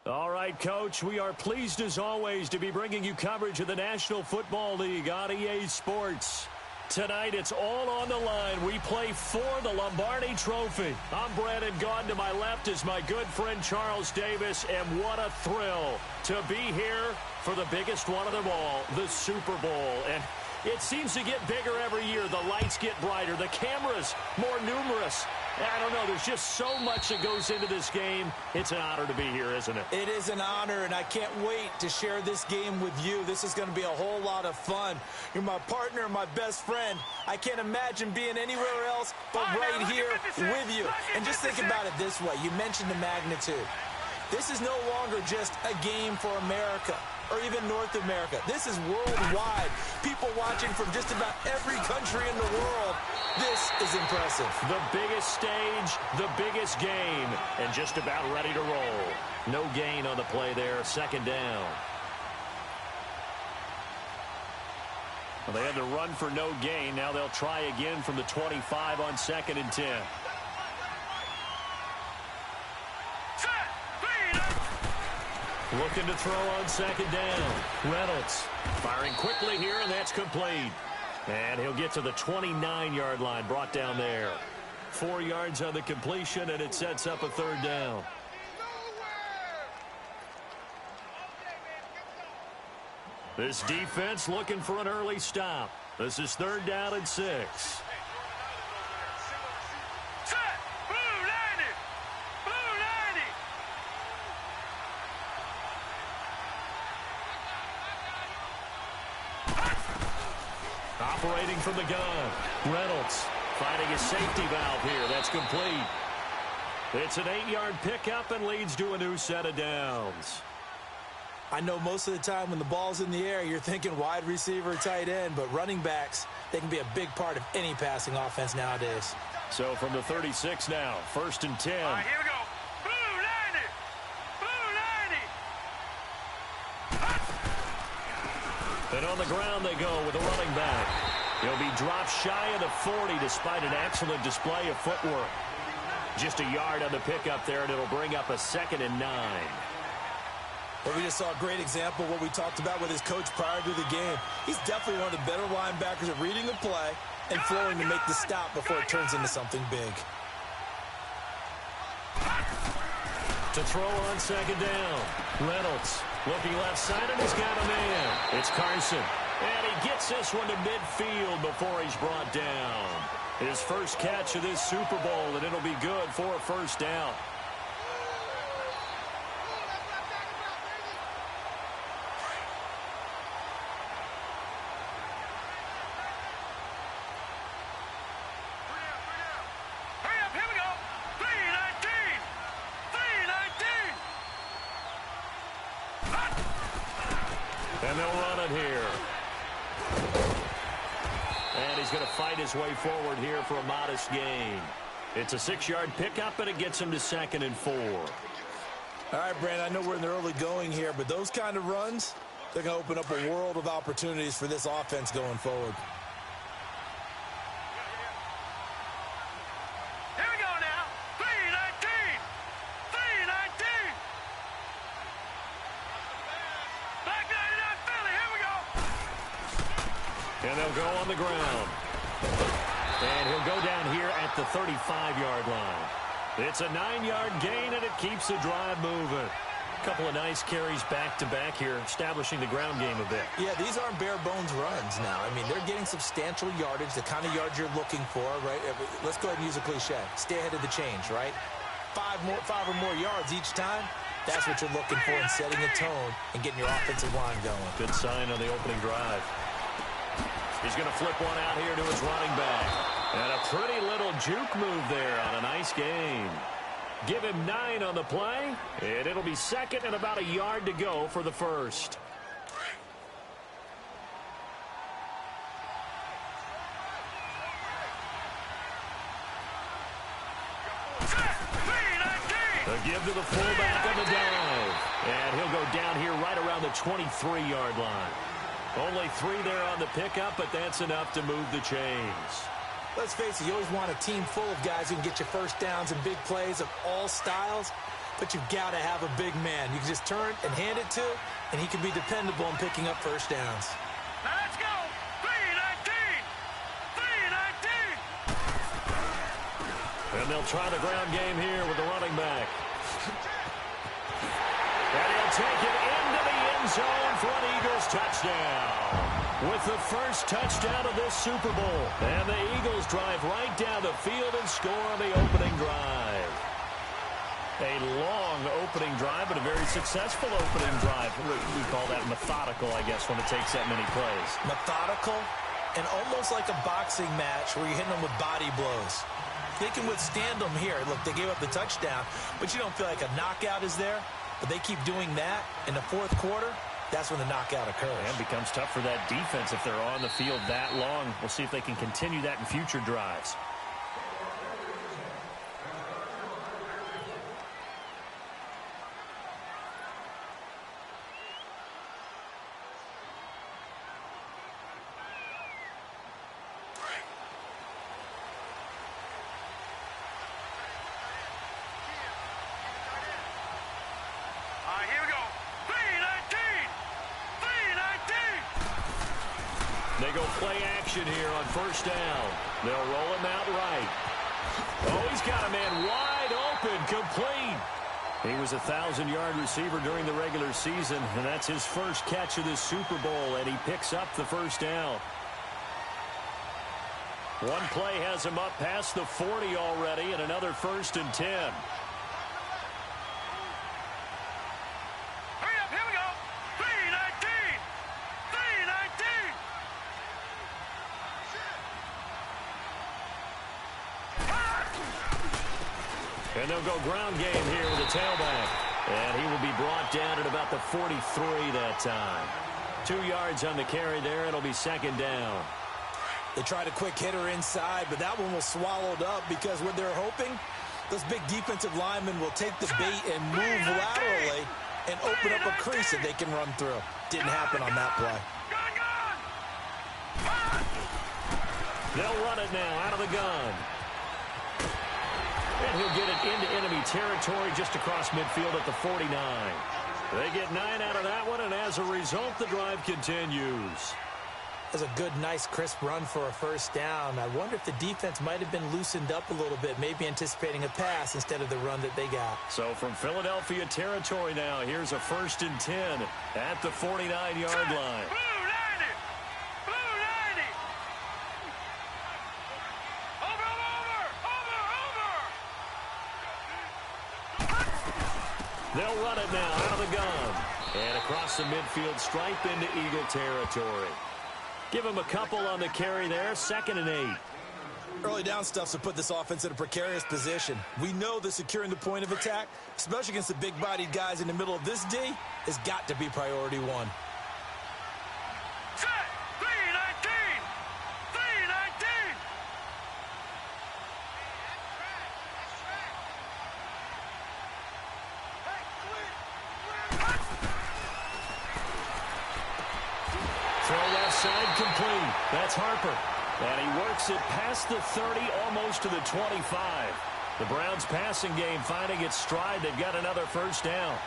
All right, Coach, we are pleased as always to be bringing you coverage of the National Football League on EA Sports. Tonight, it's all on the line. We play for the Lombardi Trophy. I'm Brandon Gaudin. To my left is my good friend Charles Davis, and what a thrill to be here for the biggest one of them all, the Super Bowl. And it seems to get bigger every year. The lights get brighter. The cameras more numerous. I don't know. There's just so much that goes into this game. It's an honor to be here, isn't it? It is an honor, and I can't wait to share this game with you. This is going to be a whole lot of fun. You're my partner, my best friend. I can't imagine being anywhere else but right here with you. And just think about it this way. You mentioned the magnitude. This is no longer just a game for America or even North America. This is worldwide. People watching from just about every country in the world. This is impressive. The biggest stage, the biggest game, and just about ready to roll. No gain on the play there, second down. Well, they had to run for no gain. Now they'll try again from the 25 on 2nd and 10. Looking to throw on 2nd down. Reynolds firing quickly here, and that's complete. And he'll get to the 29-yard line, brought down there. 4 yards on the completion, and it sets up a 3rd down. This defense looking for an early stop. This is 3rd down and 6. Operating from the gun. Reynolds finding a safety valve here. That's complete. It's an 8-yard pickup and leads to a new set of downs. I know most of the time when the ball's in the air, you're thinking wide receiver, tight end, but running backs, they can be a big part of any passing offense nowadays. So from the 36 now, 1st and 10. All right, here we go. Blue 90. Blue 90. And on the ground they go with a running back. He'll be dropped shy of the 40 despite an excellent display of footwork. Just a yard on the pickup there, and it'll bring up a 2nd and 9. Well, we just saw a great example of what we talked about with his coach prior to the game. He's definitely one of the better linebackers at reading a play and flowing to make the stop before it turns into something big. To throw on 2nd down. Reynolds looking left side, and he's got a man. It's Carson. And he gets this one to midfield before he's brought down. His first catch of this Super Bowl, and it'll be good for a 1st down. And they'll run it here. And he's going to fight his way forward here for a modest gain. It's a 6-yard pickup, and it gets him to 2nd and 4. All right, Brandon, I know we're in the early going here, but those kind of runs, they're going to open up a world of opportunities for this offense going forward. Here we go now. 319. 319. Back 99 Philly. Here we go. And they'll go on the ground. And he'll go down here at the 35-yard line. It's a 9-yard gain, and it keeps the drive moving. A couple of nice carries back-to-back here, establishing the ground game a bit. Yeah, these aren't bare-bones runs now. I mean, they're getting substantial yardage, the kind of yards you're looking for, right? Let's go ahead and use a cliche. Stay ahead of the change, right? 5 or more yards each time. That's what you're looking for in setting a tone and getting your offensive line going. Good sign on the opening drive. He's going to flip one out here to his running back. And a pretty little juke move there on a nice game. Give him 9 on the play, and it'll be 2nd and about a yard to go for the 1st. A give to the fullback on the dive. And he'll go down here right around the 23-yard line. Only 3 there on the pickup, but that's enough to move the chains. Let's face it, you always want a team full of guys who can get you first downs and big plays of all styles. but you've got to have a big man. You can just turn and hand it to, and he can be dependable in picking up first downs. Now let's go. 3-19. 3-19. And they'll try the ground game here with the running back. And he'll take it into the end zone for an Eagles touchdown. With the first touchdown of this Super Bowl. And the Eagles drive right down the field and score on the opening drive. A long opening drive, but a very successful opening drive. We call that methodical, I guess, when it takes that many plays. Methodical and almost like a boxing match where you're hitting them with body blows. They can withstand them here. Look, they gave up the touchdown, but you don't feel like a knockout is there. But they keep doing that in the fourth quarter. That's when the knockout occurs. And it becomes tough for that defense if they're on the field that long. We'll see if they can continue that in future drives. All right, here we go. 3-19. 3-19. They go play action here on first down. They'll roll him out right. Oh, he's got a man wide open, complete. He was a 1,000-yard receiver during the regular season, and that's his first catch of this Super Bowl, and he picks up the first down. One play has him up past the 40 already, and another 1st and 10. Hurry up, here we go. 3-19. 3-19. And they'll go ground game here with the tailback. And he will be brought down at about the 43 that time. 2 yards on the carry there. It'll be 2nd down. They tried a quick hitter inside, but that one was swallowed up because what they're hoping, those big defensive linemen will take the bait and move laterally and open up a crease that they can run through. Didn't happen on that play. They'll run it now out of the gun. And he'll get it into enemy territory just across midfield at the 49. They get 9 out of that one, and as a result, the drive continues. That's a good, nice, crisp run for a first down. I wonder if the defense might have been loosened up a little bit, maybe anticipating a pass instead of the run that they got. So from Philadelphia territory now, here's a 1st and 10 at the 49-yard line. Blue 90. Blue 90. Over. They'll run it now out of the gun. And across the midfield stripe into Eagle territory. Give him a couple on the carry there, 2nd and 8. Early down stuff to put this offense in a precarious position. We know that securing the point of attack, especially against the big-bodied guys in the middle of this D, has got to be priority one. Set. 3-19. 3-19. Throw left side complete. That's Harper. And he works it past the 30, almost to the 25. The Browns passing game finding its stride. They've got another first down.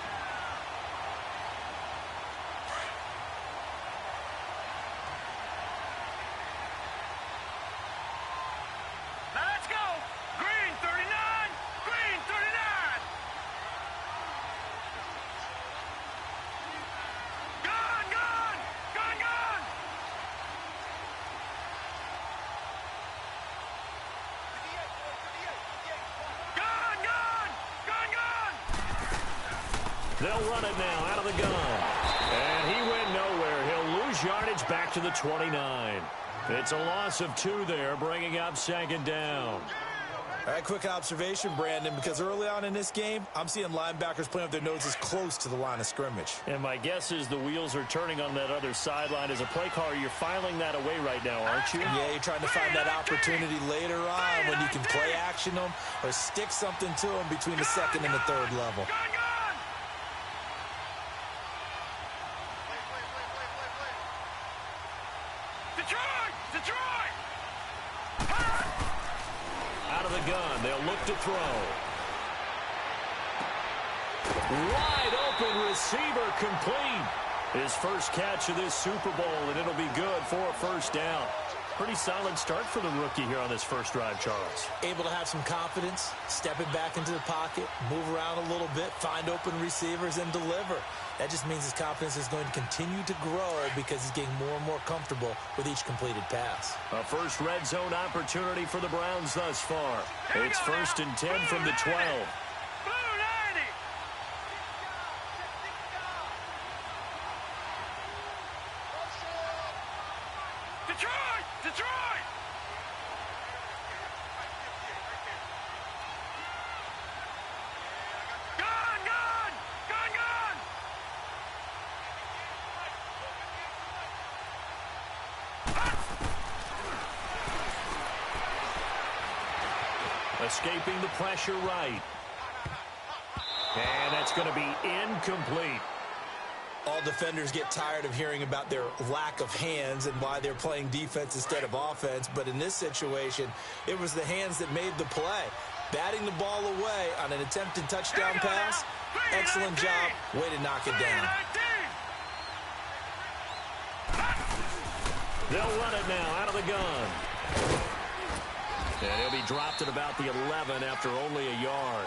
Now let's go. Green 39. Green 39. Gun. They'll run it now out of the gun. And he went nowhere. He'll lose yardage back to the 29. It's a loss of 2 there, bringing up 2nd down. All right, quick observation, Brandon, because early on in this game, I'm seeing linebackers playing with their noses close to the line of scrimmage. And my guess is the wheels are turning on that other sideline. As a play caller, you're filing that away right now, aren't you? Yeah, you're trying to find that opportunity later on when you can play action them or stick something to them between the 2nd and the 3rd level. Gun. Detroit. Out of the gun, they'll look to throw. Wide open receiver complete. His first catch of this Super Bowl, and it'll be good for a first down. Pretty solid start for the rookie here on this first drive, Charles. Able to have some confidence, stepping back into the pocket, move around a little bit, find open receivers, and deliver. That just means his confidence is going to continue to grow because he's getting more and more comfortable with each completed pass. A first red zone opportunity for the Browns thus far. It's 1st and 10 from the 12. Detroit! Gone! Escaping the pressure right. And that's going to be incomplete. All defenders get tired of hearing about their lack of hands and why they're playing defense instead of offense. But in this situation, it was the hands that made the play. Batting the ball away on an attempted touchdown pass. Excellent job. Way to knock it down. They'll run it now out of the gun. And he'll be dropped at about the 11 after only a yard.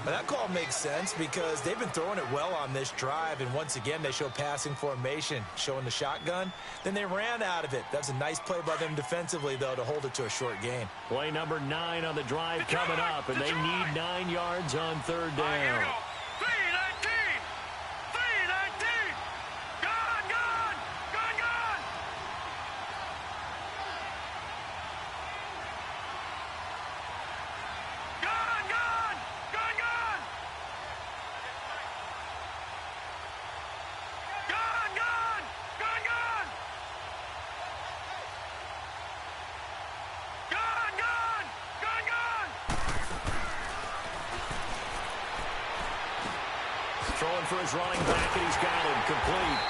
Now, that call makes sense because they've been throwing it well on this drive, and once again they show passing formation, showing the shotgun. Then they ran out of it. That's a nice play by them defensively, though, to hold it to a short gain. Play number 9 on the drive coming up, and they need 9 yards on third down. Here we go. 3-19! Gone! Throwing for his running back, and he's got him complete.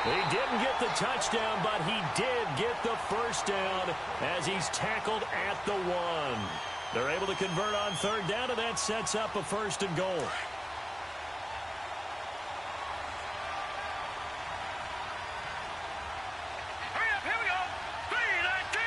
He didn't get the touchdown, but he did get the first down as he's tackled at the 1. They're able to convert on third down, and that sets up a 1st and goal. Hurry up, here we go. 3-19!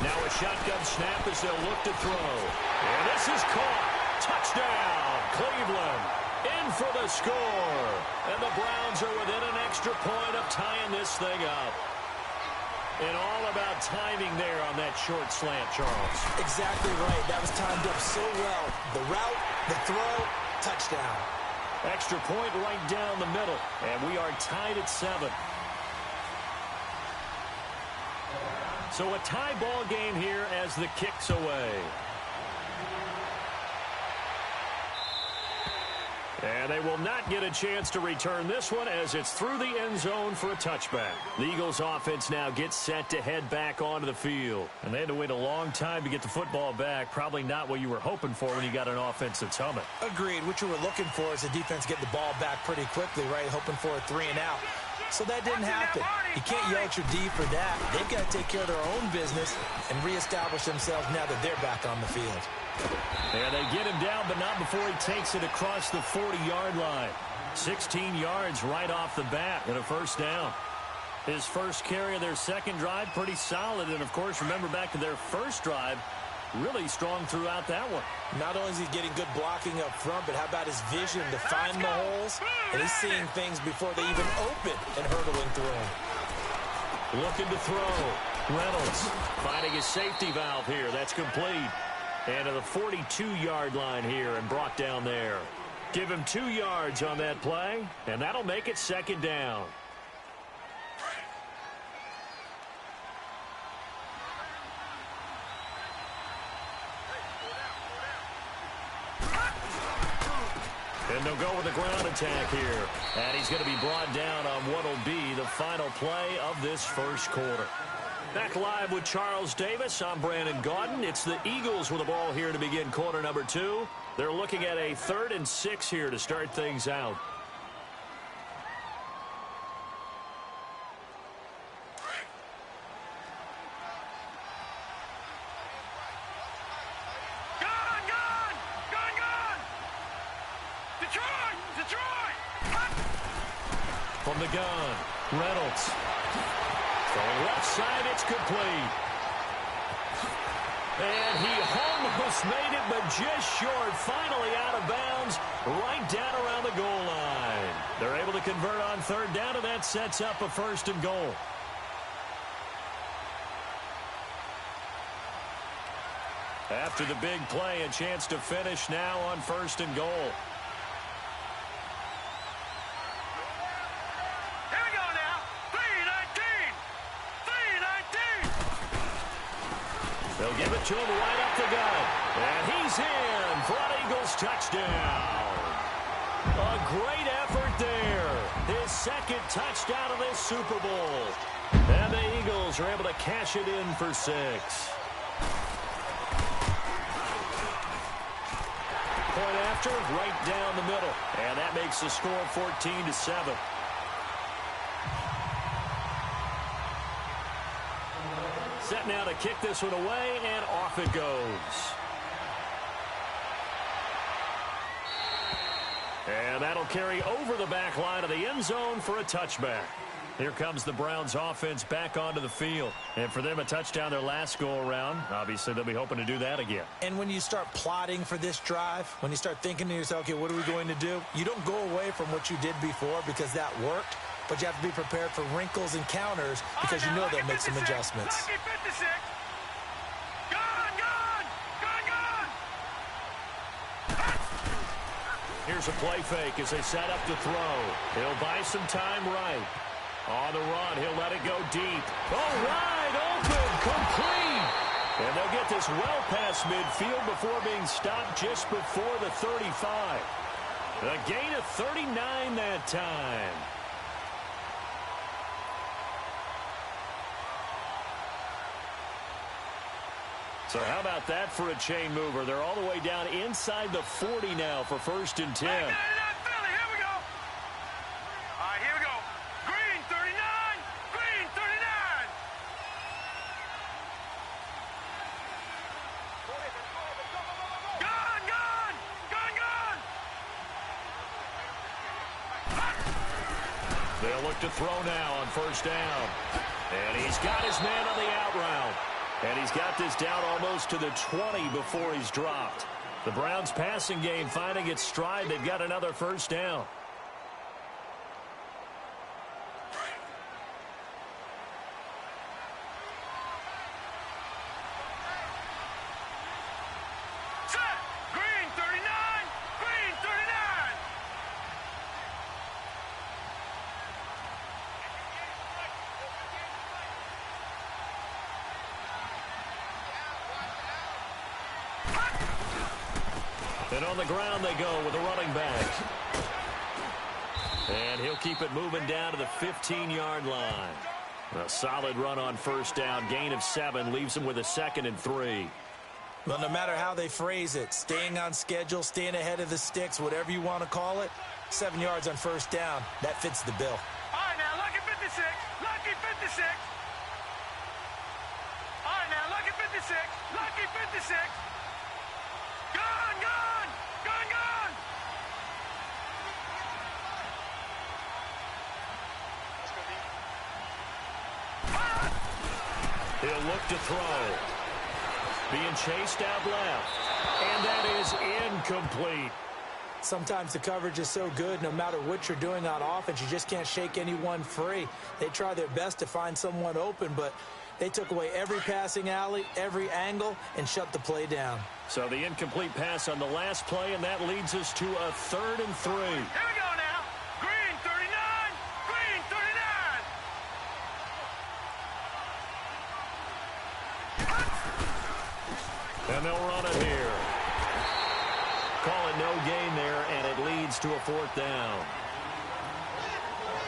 Now a shotgun snap as they'll look to throw. And this is caught. Touchdown, Cleveland. In for the score. And the Browns are within an extra point of tying this thing up. And all about timing there on that short slant, Charles. Exactly right. That was timed up so well. The route, the throw, touchdown. Extra point right down the middle. And we are tied at 7. So a tie ball game here as the kick's away. And they will not get a chance to return this one as it's through the end zone for a touchback. The Eagles offense now gets set to head back onto the field. And they had to wait a long time to get the football back. Probably not what you were hoping for when you got an offense that's humming. Agreed. What you were looking for is the defense get the ball back pretty quickly, right? Hoping for a 3 and out. So that didn't happen. You can't yell at your D for that. They've got to take care of their own business and reestablish themselves now that they're back on the field. And they get him down, but not before he takes it across the 40-yard line. 16 yards right off the bat and a first down. His first carry of their second drive, pretty solid. And, of course, remember back to their first drive, really strong throughout that one. Not only is he getting good blocking up front, but how about his vision to find the holes? And he's seeing things before they even open and hurdling through them. Looking to throw. Reynolds finding his safety valve here. That's complete. And to the 42-yard line here and brought down there. Give him 2 yards on that play, and that'll make it second down. And they'll go with the ground attack here. And he's going to be brought down on what will be the final play of this first quarter. Back live with Charles Davis. I'm Brandon Gaudin. It's the Eagles with the ball here to begin quarter number 2. They're looking at a 3rd and 6 here to start things out. From the gun, Reynolds. From left side, it's complete. And he almost made it, but just short. Finally out of bounds, right down around the goal line. They're able to convert on 3rd down, and that sets up a 1st and goal. After the big play, a chance to finish now on 1st and goal. They'll give it to him right up the gut. And he's in for an Eagles touchdown. A great effort there. His 2nd touchdown of this Super Bowl. And the Eagles are able to cash it in for 6. Point after, right down the middle. And that makes the score 14-7. Set now to kick this one away, and off it goes. And that'll carry over the back line of the end zone for a touchback. Here comes the Browns offense back onto the field. And for them, a touchdown their last go-around. Obviously, they'll be hoping to do that again. And when you start plotting for this drive, when you start thinking to yourself, okay, what are we going to do? You don't go away from what you did before because that worked. But you have to be prepared for wrinkles and counters because you know they'll make some adjustments. Here's a play fake as they set up to throw. He'll buy some time right. On the run, he'll let it go deep. Oh, wide open, complete. And they'll get this well past midfield before being stopped just before the 35. A gain of 39 that time. So how about that for a chain mover? They're all the way down inside the 40 now for 1st and 10. Here we go. All right, here we go. Green 39. Green 39. Gun, gun. Gun, gun. They'll look to throw now on 1st down. And he's got his man on the out route. And he's got this down almost to the 20 before he's dropped. The Browns passing game finding its stride. They've got another 1st down. Set. Green 39. Green 39. And on the ground they go with a running back. And he'll keep it moving down to the 15-yard line. A solid run on 1st down. Gain of 7 leaves him with a 2nd and 3. Well, no matter how they phrase it, staying on schedule, staying ahead of the sticks, whatever you want to call it, 7 yards on 1st down, that fits the bill. All right, now, lucky 56. Lucky 56. All right, now, lucky 56. Lucky 56. Gun, gun. Gun, gun. He'll look to throw. Being chased out left. And that is incomplete. Sometimes the coverage is so good, no matter what you're doing on offense, you just can't shake anyone free. They try their best to find someone open, but they took away every passing alley, every angle, and shut the play down. So the incomplete pass on the last play, and that leads us to a 3rd and 3. Here we go now. Green 39. Green 39. And they'll run it here. Call it no gain there, and it leads to a fourth down.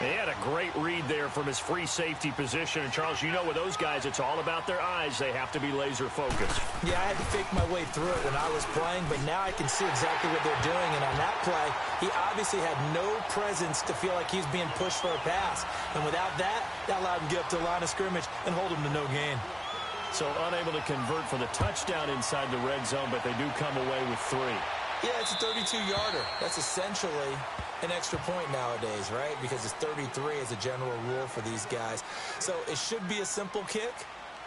He had a great read there from his free safety position. And, Charles, you know with those guys, it's all about their eyes. They have to be laser focused. Yeah, I had to fake my way through it when I was playing, but now I can see exactly what they're doing. And on that play, he obviously had no presence to feel like he was being pushed for a pass. And without that, that allowed him to get up to the line of scrimmage and hold him to no gain. So unable to convert for the touchdown inside the red zone, but they do come away with 3. Yeah, it's a 32-yarder. That's essentially an extra point nowadays, right? Because it's 33 as a general rule for these guys. So it should be a simple kick.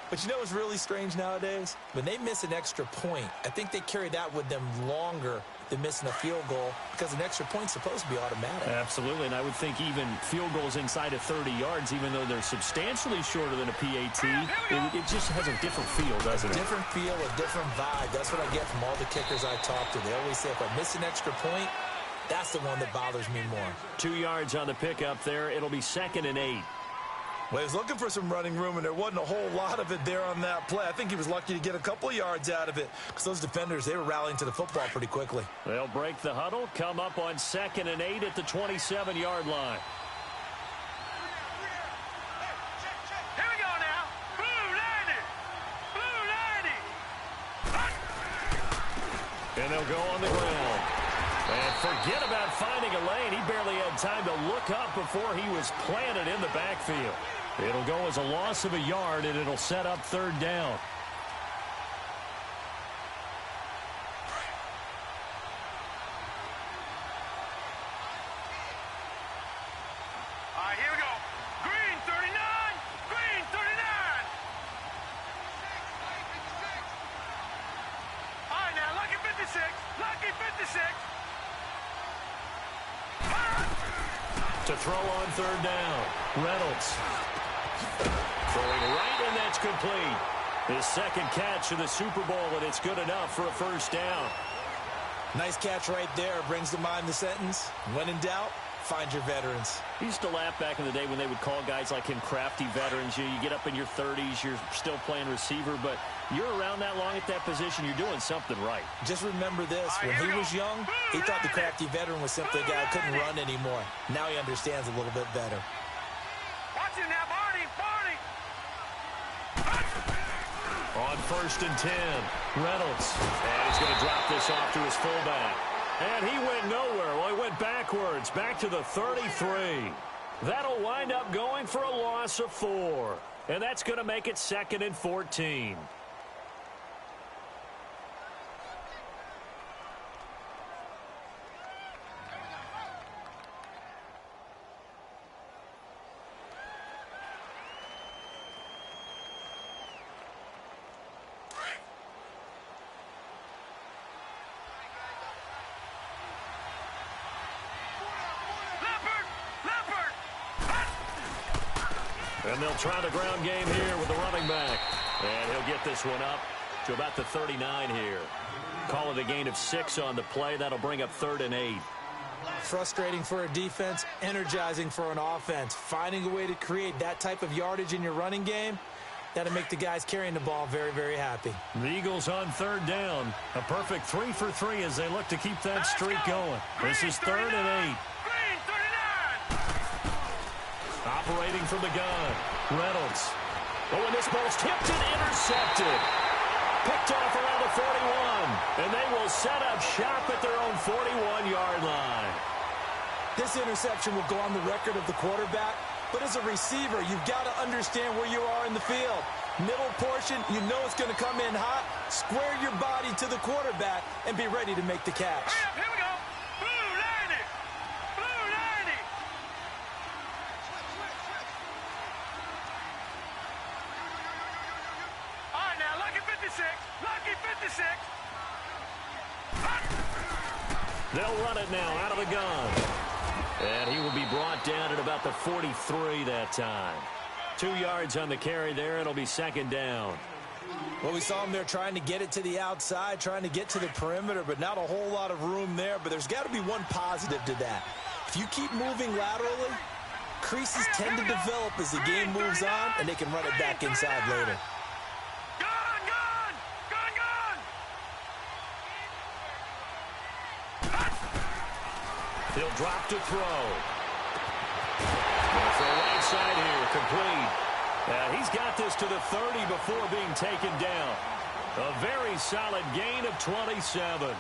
But you know what's really strange nowadays? When they miss an extra point, I think they carry that with them longer than missing a field goal because an extra point's supposed to be automatic. Absolutely, and I would think even field goals inside of 30 yards, even though they're substantially shorter than a PAT, it just has a different feel, doesn't it? A different feel, a different vibe. That's what I get from all the kickers I talk to. They always say if I miss an extra point, that's the one that bothers me more. 2 yards on the pickup there. It'll be 2nd and 8. Well, he was looking for some running room, and there wasn't a whole lot of it there on that play. I think he was lucky to get a couple of yards out of it because those defenders, they were rallying to the football pretty quickly. They'll break the huddle, come up on 2nd and 8 at the 27-yard line. Here we go now. Blue 90. Blue 90. And they'll go on the ground. And forget about finding a lane. He barely had time to look up before he was planted in the backfield. It'll go as a loss of a yard, and it'll set up 3rd down. All right, here we go. Green 39. Green 39. All right, now, lucky 56. Lucky 56. To throw on 3rd down. Reynolds. Throwing right, and that's complete. His 2nd catch of the Super Bowl, and it's good enough for a 1st down. Nice catch right there. Brings to mind the sentence, when in doubt, find your veterans. He used to laugh back in the day when they would call guys like him crafty veterans. You get up in your 30s, you're still playing receiver, but you're around that long at that position, you're doing something right. Just remember this, when he was young, he thought the crafty veteran was simply a guy who couldn't run anymore. Now he understands a little bit better. Watch it now, Barney. Barney. On 1st and 10, Reynolds. And he's going to drop this off to his fullback. And he went nowhere. Well, he went backwards, back to the 33. That'll wind up going for a loss of 4. And that's going to make it 2nd and 14. And they'll try the ground game here with the running back. And he'll get this one up to about the 39 here. Call it a gain of 6 on the play. That'll bring up 3rd and 8. Frustrating for a defense, energizing for an offense. Finding a way to create that type of yardage in your running game, that'll make the guys carrying the ball very, very happy. The Eagles on 3rd down. A perfect 3 for 3 as they look to keep that streak going. This is 3rd and 8. Operating from the gun, Reynolds. Oh, and this ball's tipped and intercepted. Picked off around the 41. And they will set up shop at their own 41-yard line. This interception will go on the record of the quarterback, but as a receiver, you've got to understand where you are in the field. Middle portion, you know it's going to come in hot. Square your body to the quarterback and be ready to make the catch. Here we go. Blue 90. Blue 90. All right, now, lucky 56. Lucky 56. They'll run it now out of the gun. And he will be brought down at about the 43 that time. 2 yards on the carry there. It'll be 2nd down. Well, we saw him there trying to get it to the outside, trying to get to the perimeter, but not a whole lot of room there. But there's got to be one positive to that. If you keep moving laterally, creases tend to develop as the game moves on, and they can run it back inside later. He'll drop to throw. Off the right side here, complete. He's got this to the 30 before being taken down. A very solid gain of 27.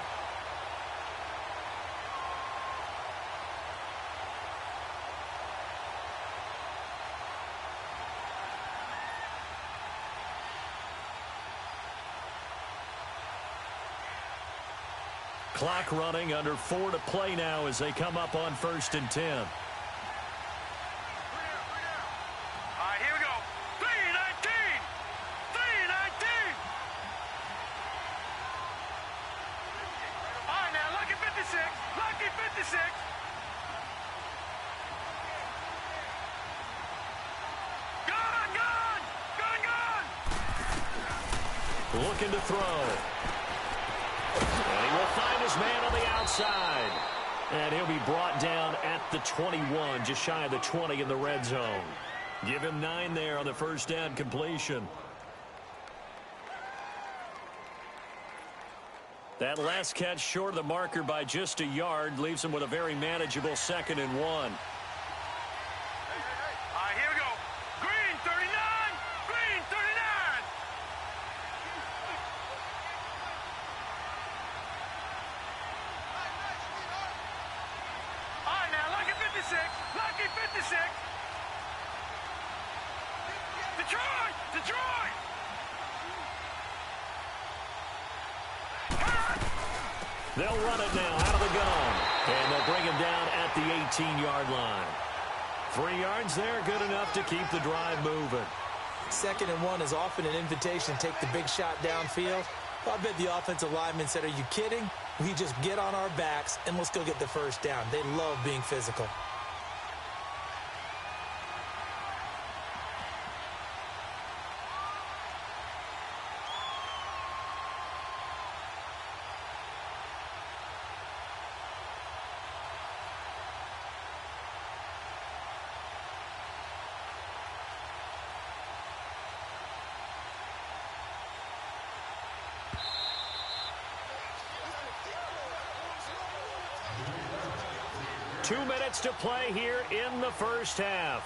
Clock running, under 4 to play now as they come up on 1st and 10. All right, here we go. 3-19. 3-19. All right, now, lucky 56. Lucky 56. Gone, gone. Gone, gone. Looking to throw. And he will find his man on the outside. And he'll be brought down at the 21, just shy of the 20 in the red zone. Give him 9 there on the first down completion. That last catch short of the marker by just a yard leaves him with a very manageable 2nd and 1. All right, here we go. Green, 39. Green, 39. All right, now, lucky 56. Lucky 56. Detroit! Detroit! They'll run it now out of the gun. And they'll bring him down at the 18-yard line. 3 yards there, good enough to keep the drive moving. 2nd and 1 is often an invitation to take the big shot downfield. Well, I bet the offensive lineman said, are you kidding? We just get on our backs and let's go get the first down. They love being physical. Two minutes to play here in the first half.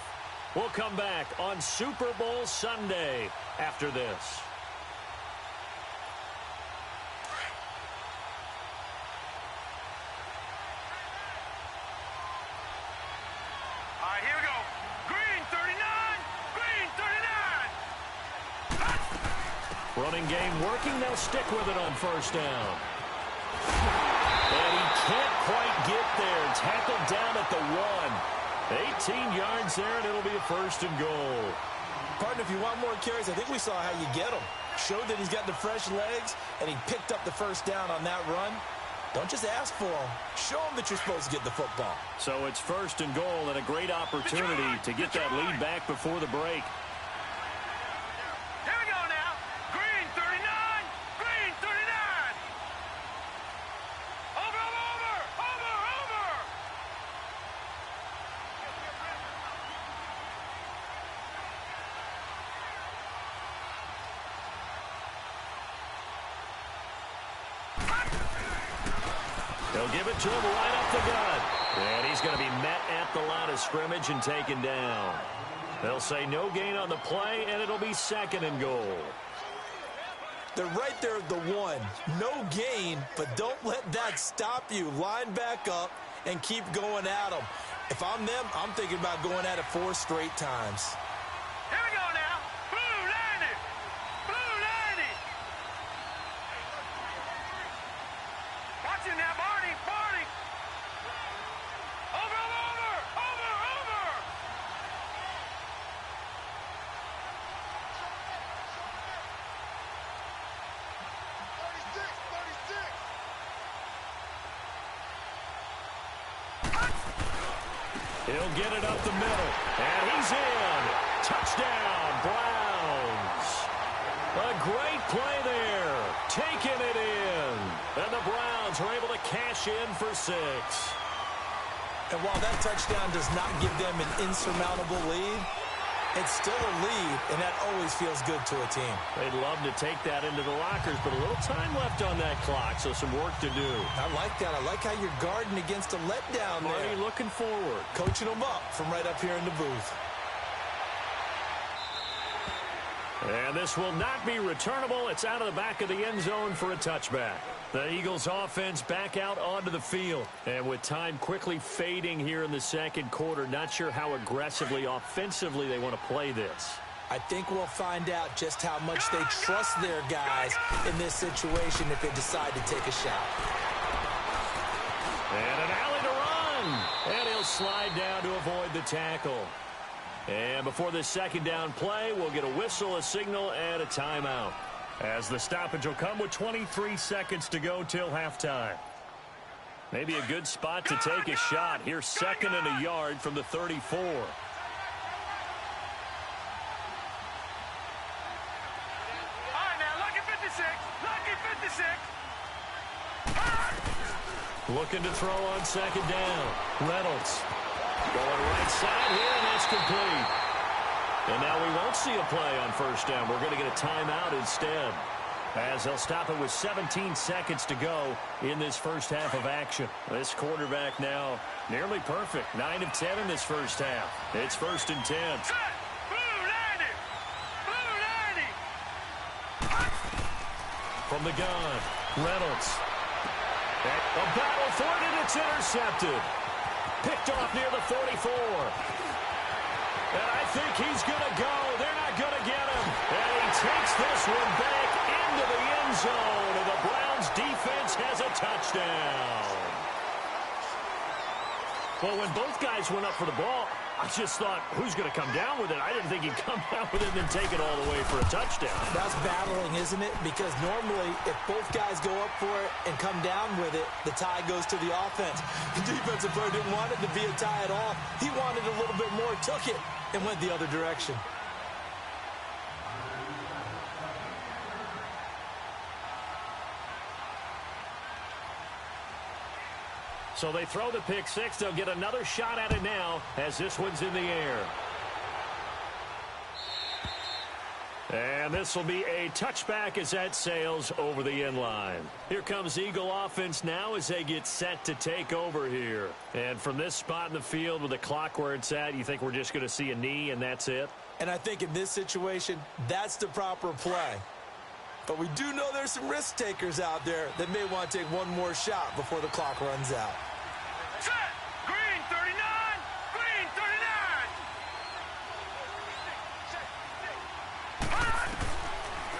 We'll come back on Super Bowl Sunday after this. All right, here we go. Green, 39. Green, 39. Running game working. They'll stick with it on first down. And he can't quite get there. Tackled down at the 1. 18 yards there, and it'll be a 1st and goal. Partner, if you want more carries, I think we saw how you get them. Showed that he's got the fresh legs, and he picked up the first down on that run. Don't just ask for them. Show them that you're supposed to get the football. So it's 1st and goal, and a great opportunity to get that lead back before the break. Here we go now. Green, 39. Green, 39. Over, over, over. Over, over. They'll give it to him right up the gut. And he's going to be met at the line of scrimmage and taken down. They'll say no gain on the play, and it'll be 2nd and goal. They're right there at the 1. No gain, but don't let that stop you. Line back up and keep going at them. If I'm them, I'm thinking about going at it 4 straight times. Here we go now. Blue 90. Blue 90. Watch it now, Barney. Barney. Over, over, over. Over, over. He'll get it up the middle, and he's in. Touchdown, Browns. A great play there, taking it in. And the Browns are able to cash in for 6. And while that touchdown does not give them an insurmountable lead, It's still a lead, and that always feels good to a team. They'd love to take that into the lockers, but a little time left on that clock, so some work to do. I like that. I like how you're guarding against a letdown there. Marty looking forward. Coaching them up from right up here in the booth. And this will not be returnable. It's out of the back of the end zone for a touchback. The Eagles offense back out onto the field. And with time quickly fading here in the second quarter, not sure how aggressively, offensively they want to play this. I think we'll find out just how much they trust their guys in this situation if they decide to take a shot. And an alley to run. And he'll slide down to avoid the tackle. And before this second down play, we'll get a whistle, a signal, and a timeout. As the stoppage will come with 23 seconds to go till halftime. Maybe a good spot to take a shot. Here's second and a yard from the 34. All right, now, lucky 56. Lucky 56. Looking to throw on second down. Reynolds going right side here, and that's complete. And now we won't see a play on first down. We're going to get a timeout instead, as they'll stop it with 17 seconds to go in this first half of action. This quarterback now nearly perfect. 9 of 10 in this first half. It's 1st and 10. From the gun, Reynolds. A battle for it, and it's intercepted. Picked off near the 44. And I think he's going to go. They're not going to get him. And he takes this one back into the end zone. And the Browns defense has a touchdown. Well, when both guys went up for the ball, I just thought, who's going to come down with it? I didn't think he'd come down with it and then take it all the way for a touchdown. That's battling, isn't it? Because normally, if both guys go up for it and come down with it, the tie goes to the offense. The defensive player didn't want it to be a tie at all. He wanted a little bit more, took it, and went the other direction. So they throw the pick six. They'll get another shot at it now as this one's in the air. And this will be a touchback as that sails over the end line. Here comes Eagle offense now as they get set to take over here. And from this spot in the field with the clock where it's at, you think we're just going to see a knee and that's it? And I think in this situation, that's the proper play. But we do know there's some risk takers out there that may want to take one more shot before the clock runs out. Set. Green 39. Green 39.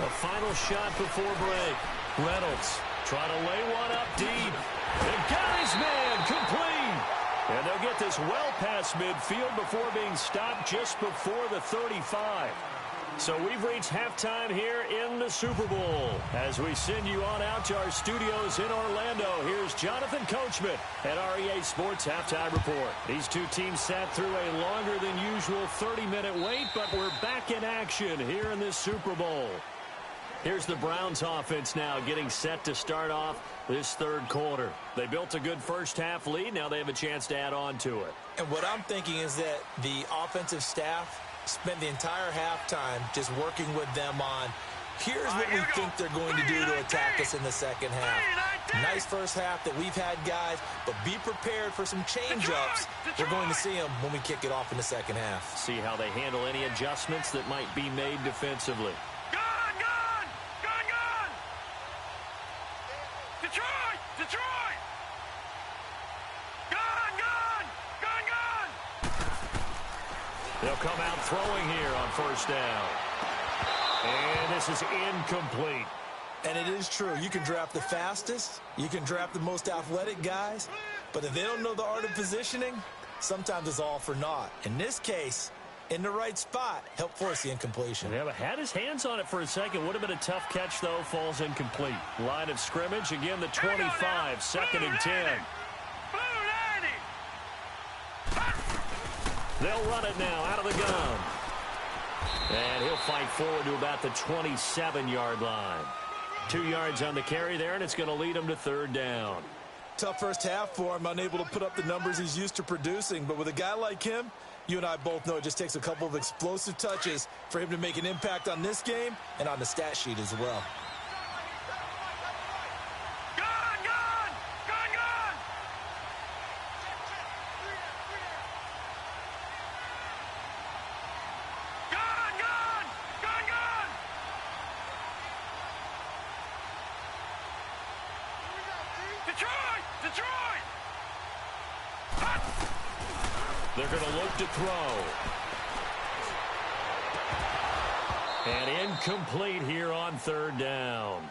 A final shot before break. Reynolds trying to lay one up deep. And got his man complete. And they'll get this well past midfield before being stopped just before the 35. So we've reached halftime here in the Super Bowl. As we send you on out to our studios in Orlando, here's Jonathan Coachman at REA Sports Halftime Report. These two teams sat through a longer than usual 30-minute wait, but we're back in action here in this Super Bowl. Here's the Browns offense now getting set to start off this third quarter. They built a good first half lead. Now they have a chance to add on to it. And what I'm thinking is that the offensive staff spent the entire halftime just working with them on, here's what we think they're going to do to attack us in the second half. Nice first half that we've had, guys, but be prepared for some change-ups. We're going to see them when we kick it off in the second half. See how they handle any adjustments that might be made defensively. Gun, gun! Gun, gun! Detroit! Detroit! Gun, gun! Gun, gun! They'll come out throwing here on first down. And this is incomplete. And it is true. You can draft the fastest. You can draft the most athletic guys. But if they don't know the art of positioning, sometimes it's all for naught. In this case, in the right spot, help force the incompletion. Yeah, but had his hands on it for a second. Would have been a tough catch, though. Falls incomplete. Line of scrimmage. Again, the 25. 2nd and 10. They'll run it now out of the gun. And he'll fight forward to about the 27-yard line. 2 yards on the carry there, and it's going to lead him to third down. Tough first half for him, unable to put up the numbers he's used to producing. But with a guy like him, You and I both know it just takes a couple of explosive touches for him to make an impact on this game and on the stat sheet as well. They're going to look to throw. And incomplete here on third down.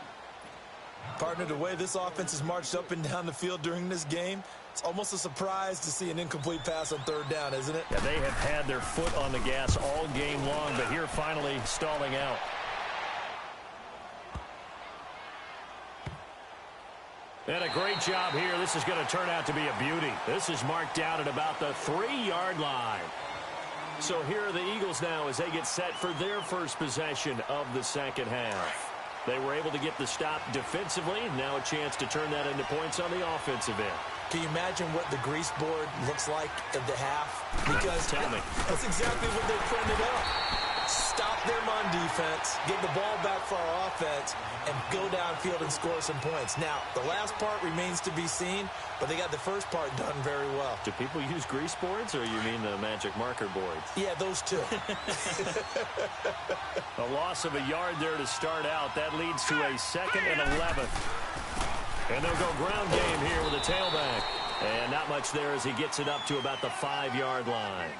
Partner, the way this offense has marched up and down the field during this game, it's almost a surprise to see an incomplete pass on third down, isn't it? Yeah, they have had their foot on the gas all game long, but here finally stalling out. And a great job here. This is going to turn out to be a beauty. This is marked down at about the 3-yard line. So here are the Eagles now as they get set for their first possession of the second half. They were able to get the stop defensively. Now a chance to turn that into points on the offensive end. Can you imagine what the grease board looks like at the half? Because Tell me. That's exactly what they printed up. Stop them on defense, get the ball back for our offense, and go downfield and score some points. Now, the last part remains to be seen, but they got the first part done very well. Do people use grease boards, or you mean the magic marker boards? Yeah, those two. A loss of a yard there to start out. That leads to a 2nd and 11. And they'll go ground game here with a tailback. And not much there as he gets it up to about the 5-yard line.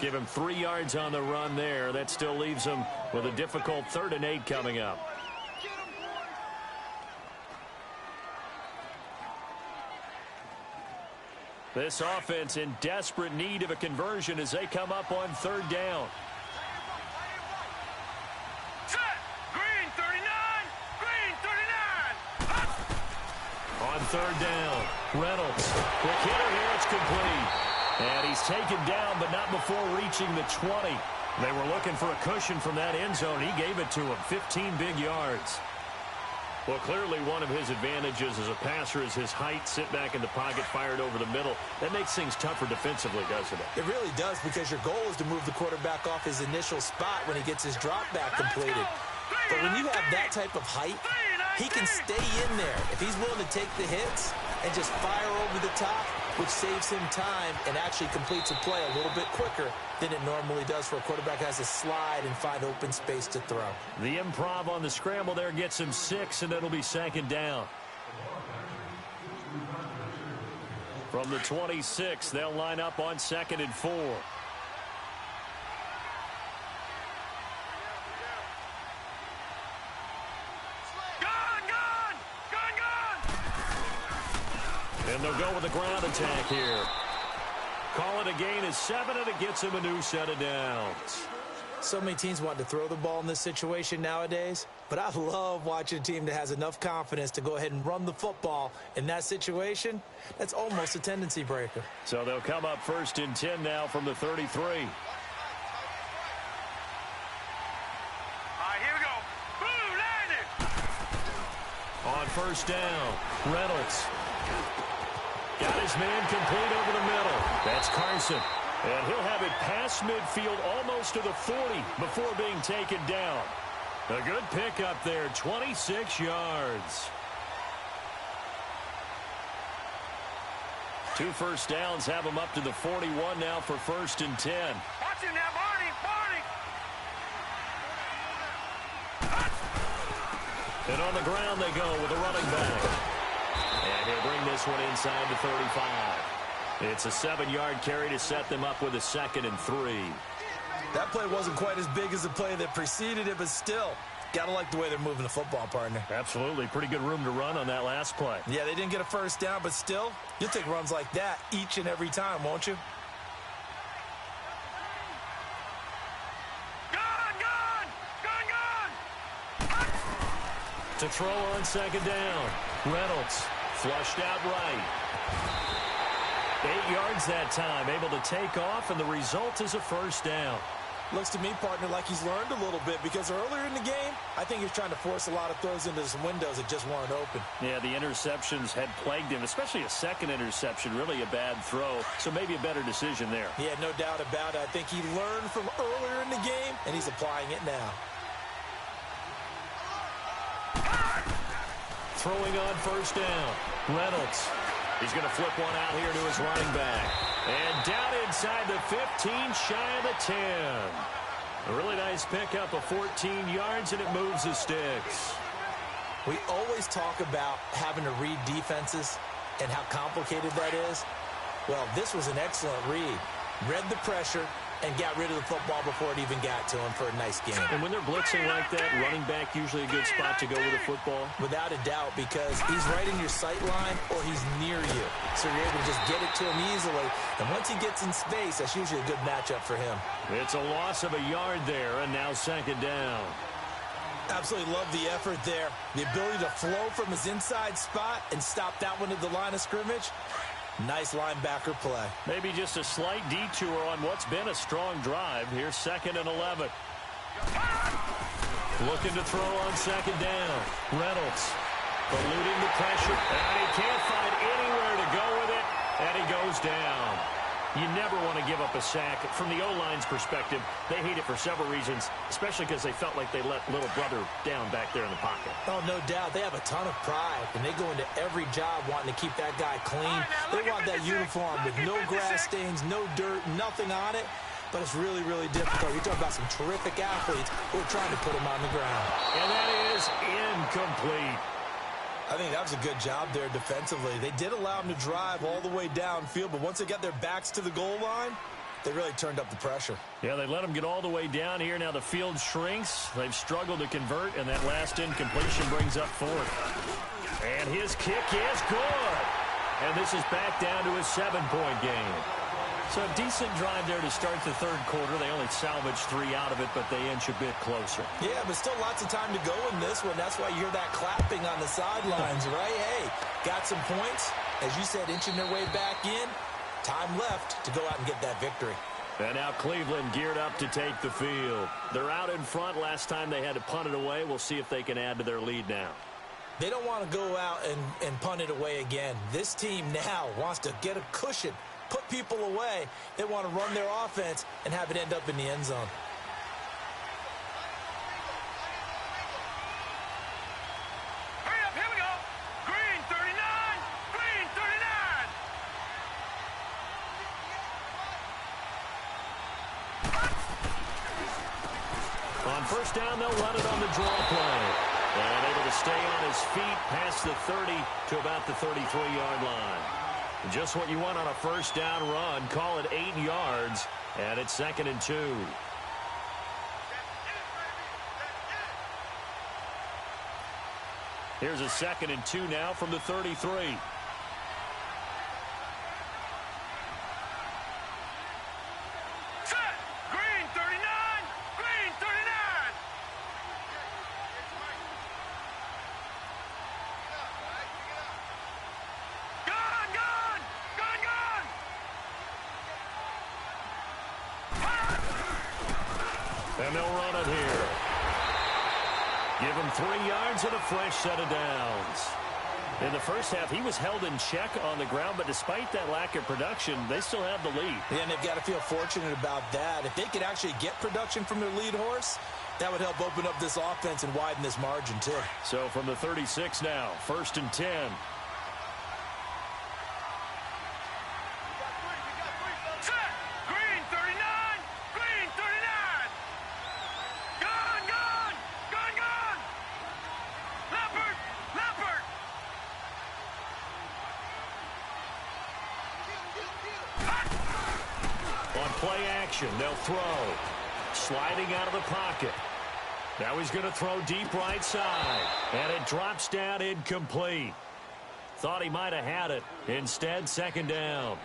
Give him 3 yards on the run there. That still leaves him with a difficult 3rd and 8 coming up. This offense in desperate need of a conversion as they come up on 3rd down. Set. Green 39. Green 39. On 3rd down, Reynolds. Quick hitter here, it's complete. And he's taken down, but not before reaching the 20. They were looking for a cushion from that end zone. He gave it to him, 15 big yards. Well, clearly one of his advantages as a passer is his height. Sit back in the pocket, fired over the middle. That makes things tougher defensively, doesn't it? It really does, because your goal is to move the quarterback off his initial spot when he gets his drop back completed. But when you have that type of height, he can stay in there. If he's willing to take the hits and just fire over the top, which saves him time and actually completes a play a little bit quicker than it normally does for a quarterback has to slide and find open space to throw. The improv on the scramble there gets him 6, and it'll be 2nd down. From the 26, they'll line up on 2nd and 4. And they'll go with the ground attack here. Call it a gain of 7, and it gets him a new set of downs. So many teams want to throw the ball in this situation nowadays, but I love watching a team that has enough confidence to go ahead and run the football. In that situation, that's almost a tendency breaker. So they'll come up 1st and 10 now from the 33. All right, here we go. Blue landed. On 1st down, Reynolds. Got his man complete over the middle. That's Carson. And he'll have it past midfield almost to the 40 before being taken down. A good pickup there, 26 yards. 2 first downs have him up to the 41 now for 1st and 10. Watch him now, Barney. And on the ground they go with a running back. And he'll bring this one inside the 35. It's a 7-yard carry to set them up with a 2nd and 3. That play wasn't quite as big as the play that preceded it, but still, got to like the way they're moving the football, partner. Absolutely. Pretty good room to run on that last play. Yeah, they didn't get a first down, but still, you'll take runs like that each and every time, won't you? To throw on 2nd down. Reynolds flushed out right. 8 yards that time, able to take off, and the result is a 1st down. Looks to me, partner, like he's learned a little bit because earlier in the game, I think he was trying to force a lot of throws into some windows that just weren't open. Yeah, the interceptions had plagued him, especially a second interception, really a bad throw, so maybe a better decision there. Yeah, no doubt about it. I think he learned from earlier in the game, and he's applying it now. Throwing on first down, Reynolds. He's going to flip one out here to his running back. And down inside the 15, shy of the 10. A really nice pickup of 14 yards, and it moves the sticks. We always talk about having to read defenses and how complicated that is. Well, this was an excellent read. Read the pressure and got rid of the football before it even got to him for a nice game. And when they're blitzing like that, running back usually a good spot to go with the football? Without a doubt, because he's right in your sight line or he's near you. So you're able to just get it to him easily. And once he gets in space, that's usually a good matchup for him. It's a loss of a yard there, and now second down. Absolutely love the effort there. The ability to flow from his inside spot and stop that one at the line of scrimmage. Nice linebacker play. Maybe just a slight detour on what's been a strong drive. Here's 2nd and 11. Looking to throw on second down. Reynolds eluding the pressure. And he can't find anywhere to go with it. And he goes down. You never want to give up a sack. From the O-line's perspective, they hate it for several reasons, especially because they felt like they let little brother down back there in the pocket. Oh, no doubt. They have a ton of pride, and they go into every job wanting to keep that guy clean. They want that uniform with no grass stains, no dirt, nothing on it. But it's really, really difficult. We talk about some terrific athletes who are trying to put him on the ground. And that is incomplete. I think that was a good job there defensively. They did allow him to drive all the way downfield, but once they got their backs to the goal line, they really turned up the pressure. Yeah, they let him get all the way down here. Now the field shrinks. They've struggled to convert, and that last incompletion brings up 4th. And his kick is good. And this is back down to a 7-point game. So a decent drive there to start the third quarter. They only salvaged 3 out of it, but they inch a bit closer. Yeah, but still lots of time to go in this one. That's why you hear that clapping on the sidelines, right? Hey, got some points. As you said, inching their way back in. Time left to go out and get that victory. And now Cleveland geared up to take the field. They're out in front. Last time they had to punt it away. We'll see if they can add to their lead now. They don't want to go out and punt it away again. This team now wants to get a cushion, put people away. They want to run their offense and have it end up in the end zone. Hurry up, here we go. Green 39, green 39. On first down, they'll run it on the draw play. And able to stay on his feet past the 30 to about the 33-yard line. Just what you want on a first down run. Call it 8 yards, and it's 2nd and 2. Here's a 2nd and 2 now from the 33. Set. Green 39, green 39. Gone, gone, gone, gone. And they'll run it here. Give him 3 yards and a fresh set of downs. In the first half, he was held in check on the ground, but despite that lack of production, they still have the lead. Yeah, and they've got to feel fortunate about that. If they could actually get production from their lead horse, that would help open up this offense and widen this margin, too. So from the 36 now, 1st and 10. Set. Green 39, green 39. Gone, gone, gone, gone. Leopard, leopard. On play action, they'll throw. Sliding out of the pocket. Now he's going to throw deep right side. And it drops down incomplete. Thought he might have had it. Instead, 2nd down.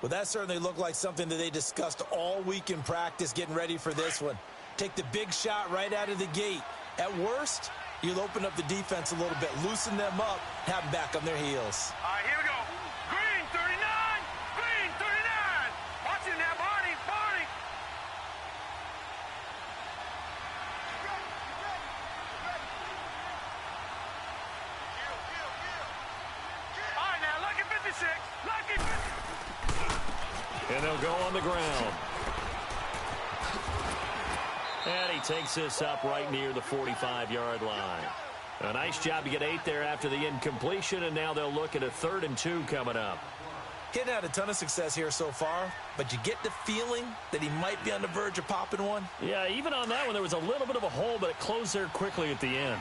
Well, that certainly looked like something that they discussed all week in practice getting ready for this one. Take the big shot right out of the gate. At worst, you'll open up the defense a little bit, loosen them up, have them back on their heels. All right, here we go. Green 39, green 39. Watch it now, Barney, Barney. And they'll go on the ground. And he takes this up right near the 45-yard line. A nice job to get 8 there after the incompletion, and now they'll look at a 3rd and 2 coming up. Getting had a ton of success here so far, but you get the feeling that he might be on the verge of popping one. Yeah, even on that one, there was a little bit of a hole, but it closed there quickly at the end.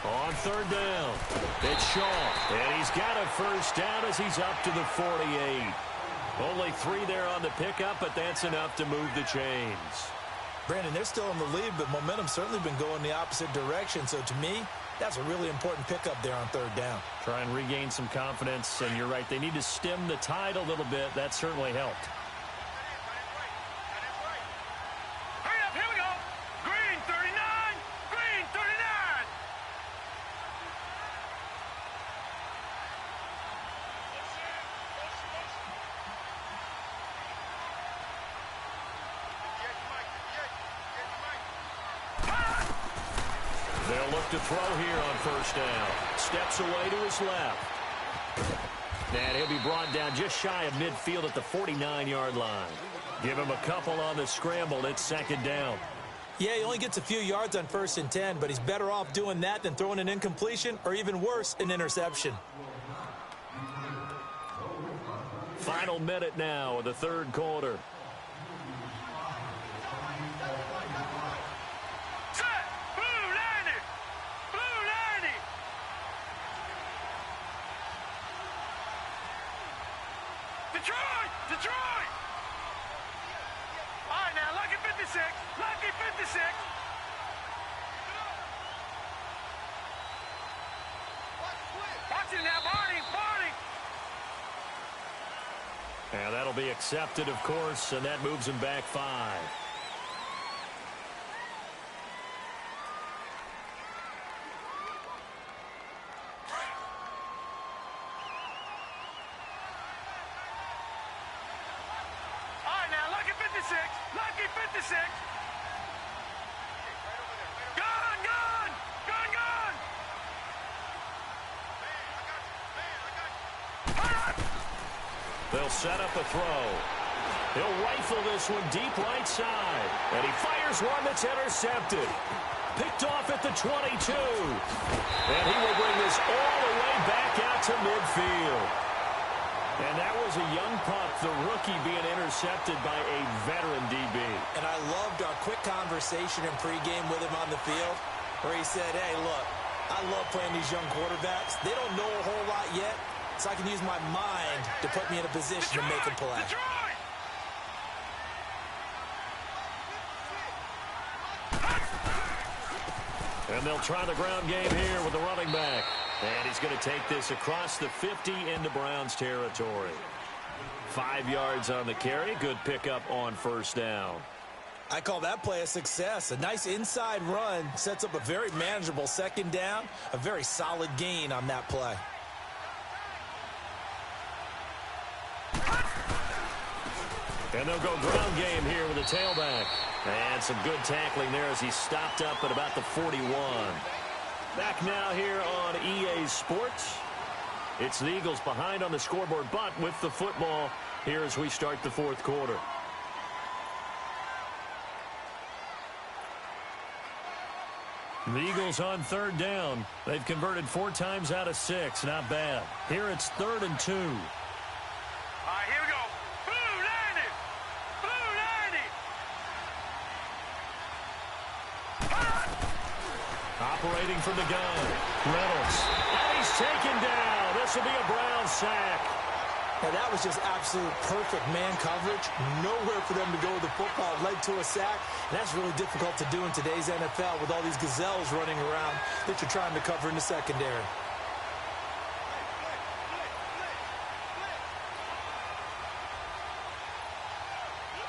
On 3rd down, it's Shaw, and he's got a 1st down as he's up to the 48. Only 3 there on the pickup, but that's enough to move the chains. Brandon, they're still in the lead, but momentum's certainly been going the opposite direction. So to me, that's a really important pickup there on 3rd down. Try and regain some confidence, and you're right. They need to stem the tide a little bit. That certainly helped. Hurry up, here we go. Green 39, green 39. They'll look to throw here on 1st down. Steps away to his left. And he'll be brought down just shy of midfield at the 49-yard line. Give him a couple on the scramble. It's 2nd down. Yeah, he only gets a few yards on 1st and 10, but he's better off doing that than throwing an incompletion or even worse, an interception. Final minute now of the 3rd quarter. Detroit! All right, now, lucky 56. Lucky 56. Watch it now, Barney. And that'll be accepted, of course, and that moves him back 5. Lucky 56. Gone. They'll set up a throw. He'll rifle this one deep right side. And he fires one that's intercepted. Picked off at the 22. And he will bring this all the way back out to midfield. And that was a young pup, the rookie being intercepted by a veteran DB. And I loved our quick conversation in pregame with him on the field where he said, hey, look, I love playing these young quarterbacks. They don't know a whole lot yet, so I can use my mind to put me in a position to make a play. And they'll try the ground game here with the running back. And he's going to take this across the 50 into Browns territory. 5 yards on the carry. Good pickup on 1st down. I call that play a success. A nice inside run sets up a very manageable 2nd down. A very solid gain on that play. And they'll go ground game here with a tailback. And some good tackling there as he stopped up at about the 41. Back now here on EA Sports. It's the Eagles behind on the scoreboard, but with the football here as we start the 4th quarter. The Eagles on 3rd down. They've converted 4 times out of 6. Not bad. Here it's 3rd and 2. All right, here we go. Blue 90. Operating from the gun. Reynolds. And he's taken down. This will be a Brown sack. Now, that was just absolute perfect man coverage. Nowhere for them to go with the football. Led to a sack. And that's really difficult to do in today's NFL with all these gazelles running around that you're trying to cover in the secondary.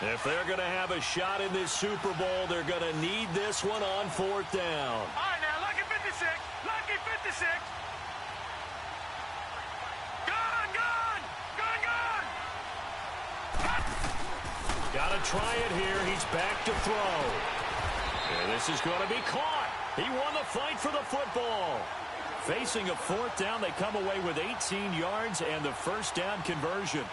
If they're going to have a shot in this Super Bowl, they're going to need this one on 4th down. All right, now, lucky 56. Lucky 56. Gone, gone. Gone, gone. Got to try it here. He's back to throw. And this is going to be caught. He won the fight for the football. Facing a 4th down, they come away with 18 yards and the first down conversion.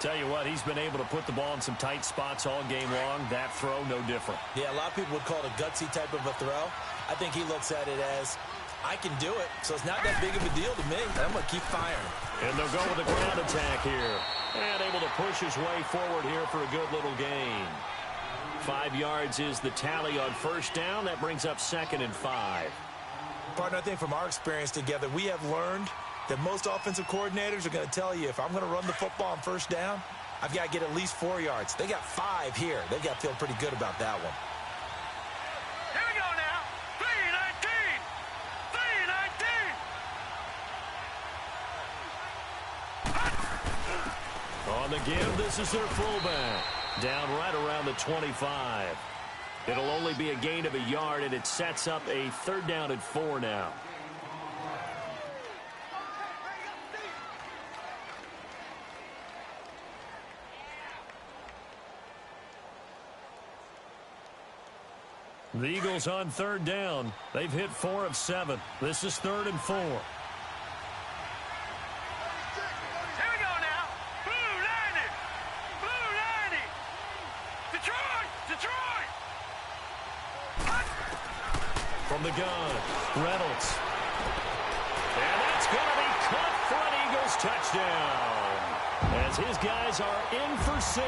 Tell you what, he's been able to put the ball in some tight spots all game long. That throw, no different. Yeah, a lot of people would call it a gutsy type of a throw. I think he looks at it as, I can do it, so it's not that big of a deal to me. I'm going to keep firing. And they'll go with the ground attack here. And able to push his way forward here for a good little gain. 5 yards is the tally on first down. That brings up 2nd and 5. Partner, I think from our experience together, we have learned that most offensive coordinators are going to tell you, if I'm going to run the football on first down, I've got to get at least 4 yards. They got 5 here. They've got to feel pretty good about that one. Here we go now. 3-19. 3-19. On the give, this is their fullback. Down right around the 25. It'll only be a gain of a yard, and it sets up a 3rd down and 4 now. The Eagles on 3rd down. They've hit 4 of 7. This is 3rd and 4. Here we go now. Blue 90. Blue 90. Detroit. Detroit. From the gun, Reynolds. And that's going to be caught for an Eagles touchdown. As his guys are in for 6.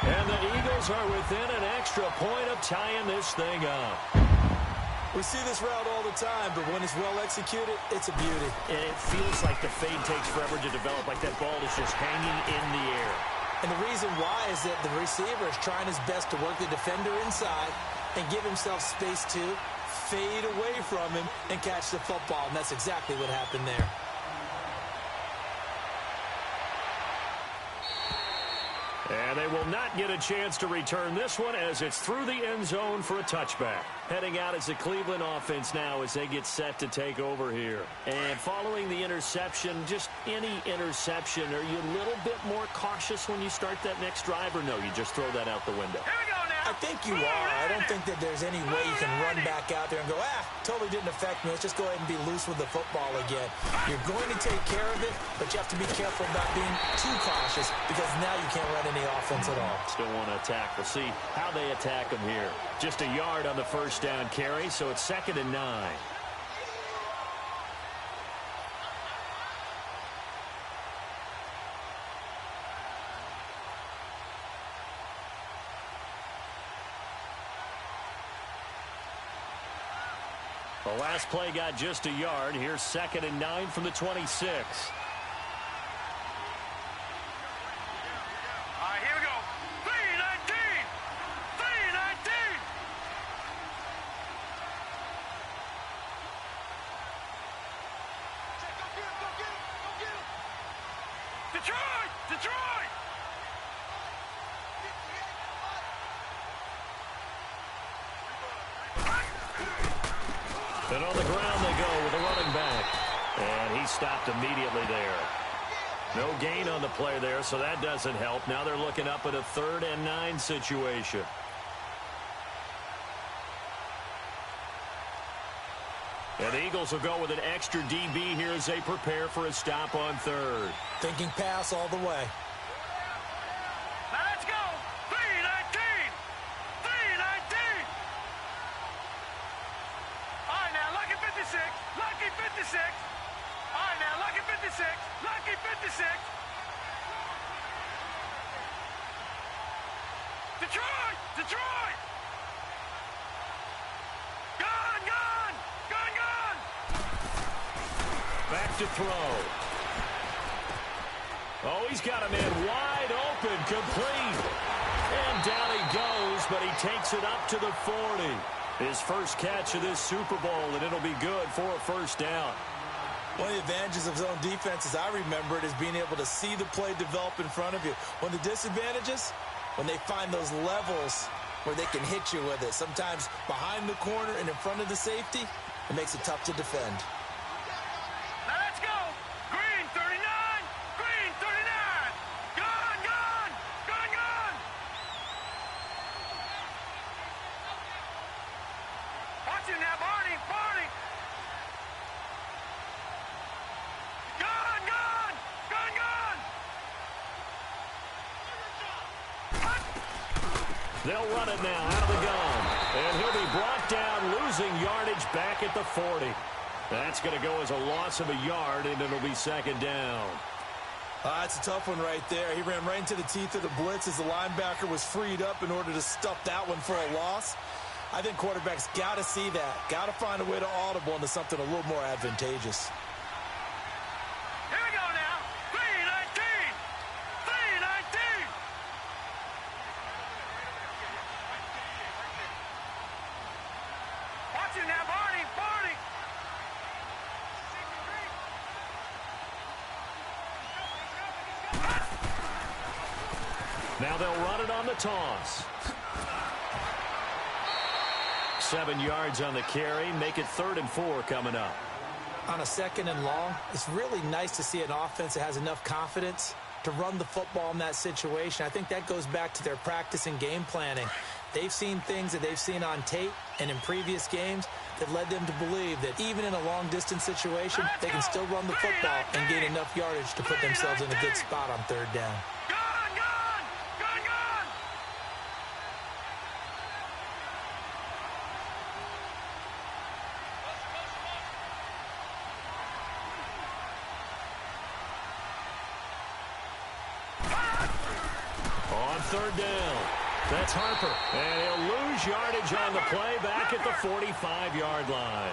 And the Eagles are within an extra point of tying this thing up. We see this route all the time, but when it's well executed, it's a beauty. And it feels like the fade takes forever to develop, like that ball is just hanging in the air. And the reason why is that the receiver is trying his best to work the defender inside and give himself space to fade away from him and catch the football. And that's exactly what happened there. And they will not get a chance to return this one as it's through the end zone for a touchback. Heading out as the Cleveland offense now as they get set to take over here. And following the interception, just any interception, are you a little bit more cautious when you start that next drive, or no, you just throw that out the window? Here we go now. I think you are. I don't think that there's any way you can run back out there and go, totally didn't affect me. Let's just go ahead and be loose with the football again. You're going to take care of it, but you have to be careful about being too cautious because now you can't run any offense at all. Still want to attack. We'll see how they attack them here. Just a yard on the first down carry, so it's 2nd and 9. The last play got just a yard. Here's 2nd and 9 from the 26. All right, here we go. 3-19. 3-19. Detroit! Detroit! And on the ground they go with a running back. And he stopped immediately there. No gain on the play there, so that doesn't help. Now they're looking up at a 3rd and 9 situation. And the Eagles will go with an extra DB here as they prepare for a stop on 3rd. Thinking pass all the way. Now let's go. 3-19. 3-19. All right, now, lucky 56. Lucky 56. All right, now, lucky 56. Lucky 56. Detroit! Detroit! Gone! Gone! Gone! Gone! Back to throw. Oh, he's got a man wide open, complete. And down he goes, but he takes it up to the 40. His first catch of this Super Bowl, and it'll be good for a first down. One of the advantages of zone defense, as I remember it, is being able to see the play develop in front of you. One of the disadvantages, when they find those levels where they can hit you with it. Sometimes behind the corner and in front of the safety, it makes it tough to defend. Now let's go. Green 39. Green 39. Gone, gone. Gone, gone. Watch it now, Barney. Barney. Gone, gone. Gone, gone. They'll run it now out of the gun. And he'll be brought down, losing yardage back at the 40. That's going to go as a loss of a yard, and it'll be second down. That's a tough one right there. He ran right into the teeth of the blitz as the linebacker was freed up in order to stuff that one for a loss. I think quarterbacks got to see that. Got to find a way to audible into something a little more advantageous. Here we go now. 319. 319. Watch it now, Barney. Barney. Now they'll run it on the toss. 7 yards on the carry. Make it 3rd and 4 coming up. On a 2nd and long, it's really nice to see an offense that has enough confidence to run the football in that situation. I think that goes back to their practice and game planning. They've seen things that they've seen on tape and in previous games that led them to believe that even in a long-distance situation, they can still run the football and gain enough yardage to put themselves in a good spot on 3rd down. Gone, gone. Gone, gone. On 3rd down, that's Harper. And he'll lose yardage on the play back at the 45-yard line.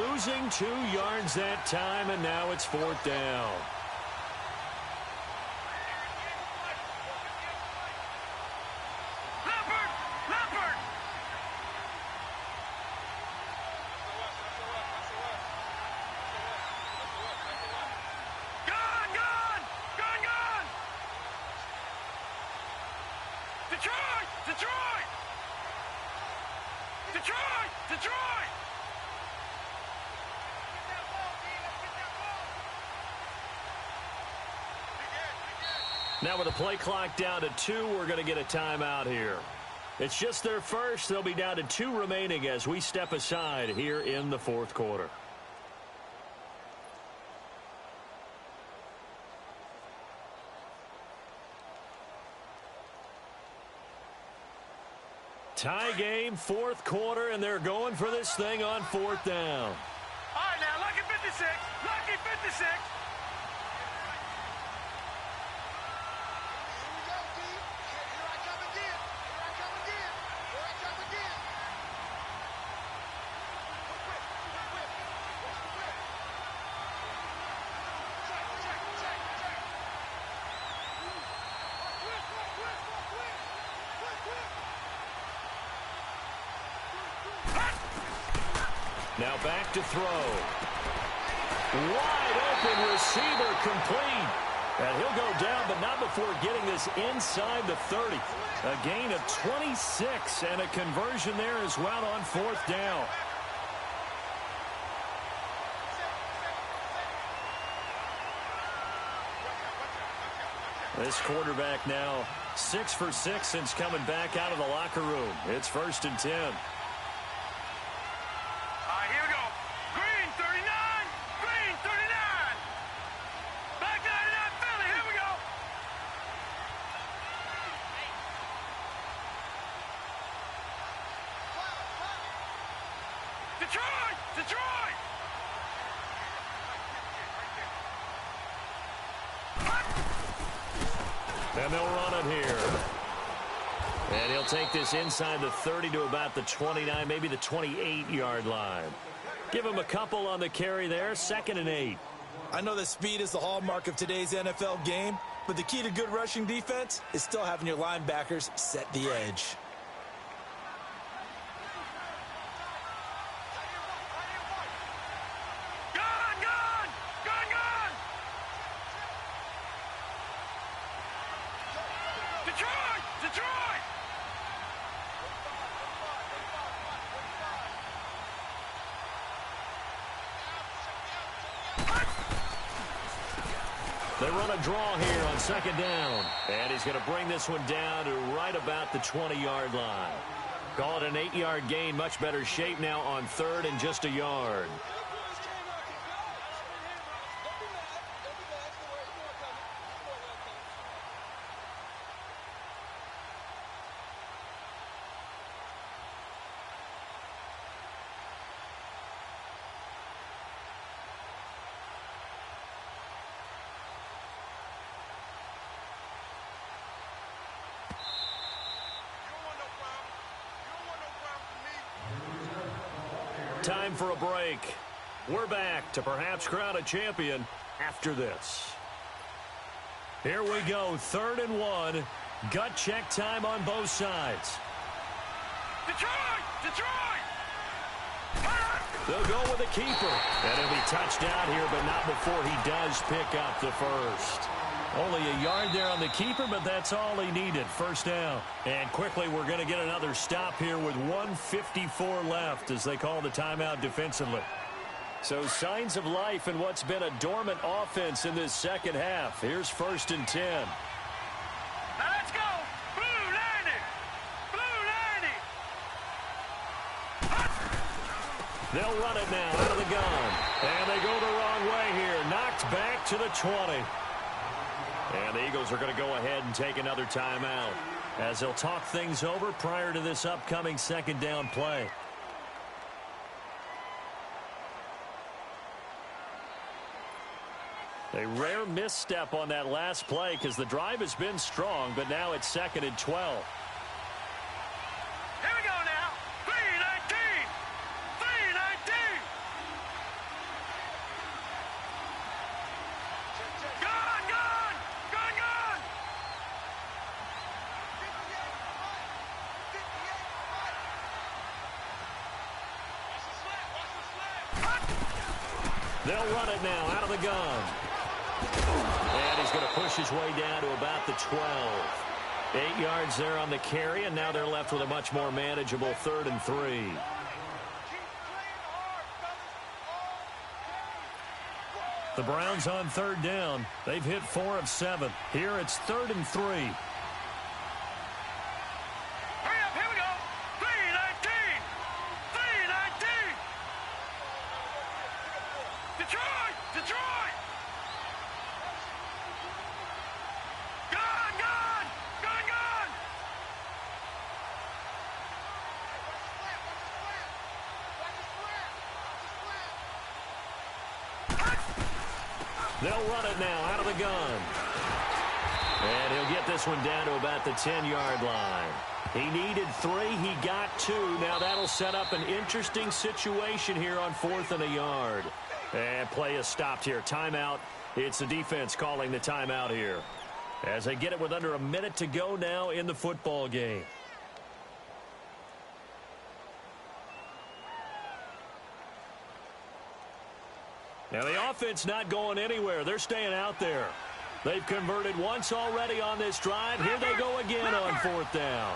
Losing 2 yards that time, and now it's 4th down. Leopard. Leopard. Gone, gone. Gone, gone. Detroit. Detroit. Detroit. Detroit. Now with the play clock down to 2, we're going to get a timeout here. It's just their first. They'll be down to 2 remaining as we step aside here in the 4th quarter. Tie game, 4th quarter, and they're going for this thing on 4th down. All right, now, lucky 56. Lucky 56. Now back to throw. Wide open receiver complete. And he'll go down, but not before getting this inside the 30. A gain of 26 and a conversion there as well on 4th down. This quarterback now 6 for 6 since coming back out of the locker room. It's 1st and 10. All right, here we go. Green 39. Green 39. Back 99 Philly. Here we go. Detroit. Detroit. And they'll run it here. And he'll take this inside the 30 to about the 29, maybe the 28-yard line. Give him a couple on the carry there, 2nd and 8. I know that speed is the hallmark of today's NFL game, but the key to good rushing defense is still having your linebackers set the edge. Gone, gone. Gone, gone. Detroit. Detroit! They run a draw here on second down. And he's going to bring this one down to right about the 20-yard line. Call it an 8-yard gain. Much better shape now on third and just a yard. Time for a break. We're back to perhaps crown a champion after this. Here we go, 3rd and 1. Gut check time on both sides. Detroit! Detroit! They'll go with a keeper. And he'll be touchdown here, but not before he does pick up the first. Only a yard there on the keeper, but that's all he needed. First down. And quickly, we're going to get another stop here with 1:54 left as they call the timeout defensively. So signs of life in what's been a dormant offense in this second half. Here's 1st and 10. Now let's go! Blue 90! Blue 90! They'll run it now out of the gun. And they go the wrong way here. Knocked back to the 20. And the Eagles are going to go ahead and take another timeout as they'll talk things over prior to this upcoming second down play. A rare misstep on that last play because the drive has been strong, but now it's 2nd and 12. Here we go now! 319! 319! Gone! Gone! Gone! Gone! They'll run it now out of the gun. And he's going to push his way down to about the 12. 8 yards there on the carry, and now they're left with a much more manageable 3rd and 3. The Browns on 3rd down. They've hit 4 of 7. Here it's 3rd and 3. Hurry up! Here we go! 319! 319! Detroit! Detroit! Gone! Gone! Gone! Gone! They'll run it now out of the gun. And he'll get this one down to about the 10-yard line. He needed 3. He got 2. Now that'll set up an interesting situation here on 4th and a yard. And play is stopped here. Timeout. It's the defense calling the timeout here as they get it with under a minute to go now in the football game. Now the offense not going anywhere. They're staying out there. They've converted once already on this drive. Here they go again on 4th down.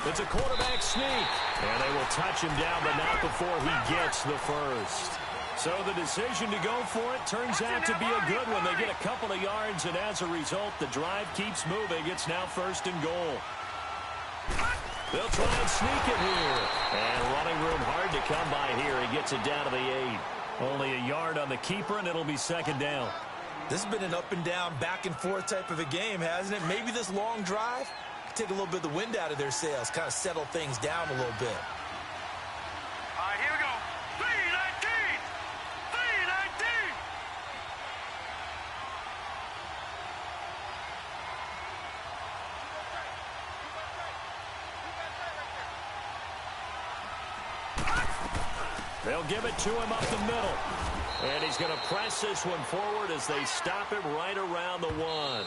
It's a quarterback sneak. And they will touch him down, but not before he gets the first. So the decision to go for it turns out to be a good one. They get a couple of yards, and as a result, the drive keeps moving. It's now 1st and goal. They'll try and sneak it here. And running room hard to come by here. He gets it down to the 8. Only a yard on the keeper, and it'll be 2nd down. This has been an up-and-down, back-and-forth type of a game, hasn't it? Maybe this long drive could take a little bit of the wind out of their sails, kind of settle things down a little bit. All right, here we go. 319! 319! They'll give it to him up the middle. And he's going to press this one forward as they stop him right around the 1.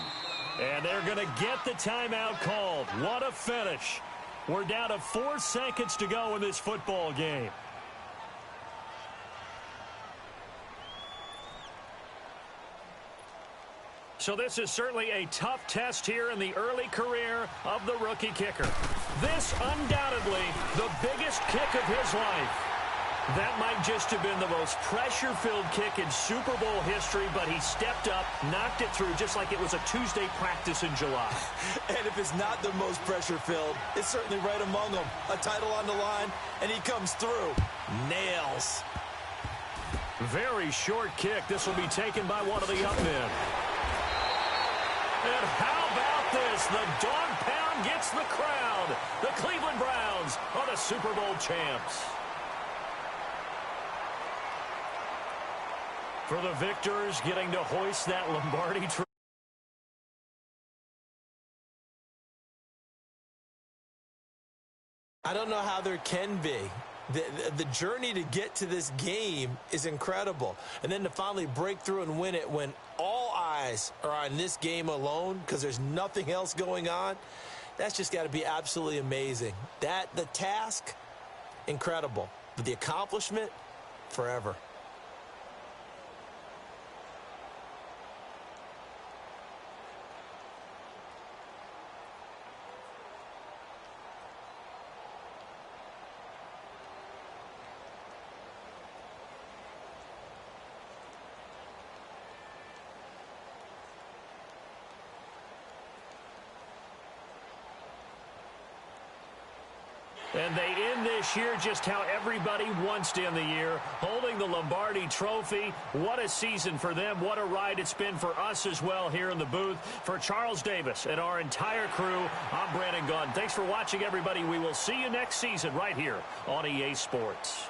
And they're going to get the timeout called. What a finish. We're down to 4 seconds to go in this football game. So this is certainly a tough test here in the early career of the rookie kicker. This undoubtedly the biggest kick of his life. That might just have been the most pressure-filled kick in Super Bowl history, but he stepped up, knocked it through just like it was a Tuesday practice in July. And if it's not the most pressure-filled, it's certainly right among them. A title on the line, and he comes through. Nails. Very short kick. This will be taken by one of the up men. And how about this? The dog pound gets the crowd. The Cleveland Browns are the Super Bowl champs. For the victors, getting to hoist that Lombardi trophy. I don't know how there can be. The journey to get to this game is incredible. And then to finally break through and win it when all eyes are on this game alone because there's nothing else going on, that's just got to be absolutely amazing. The task, incredible. But the accomplishment, forever. And they end this year just how everybody wants to end the year, holding the Lombardi Trophy. What a season for them. What a ride it's been for us as well here in the booth. For Charles Davis and our entire crew, I'm Brandon Gaudin. Thanks for watching, everybody. We will see you next season right here on EA Sports.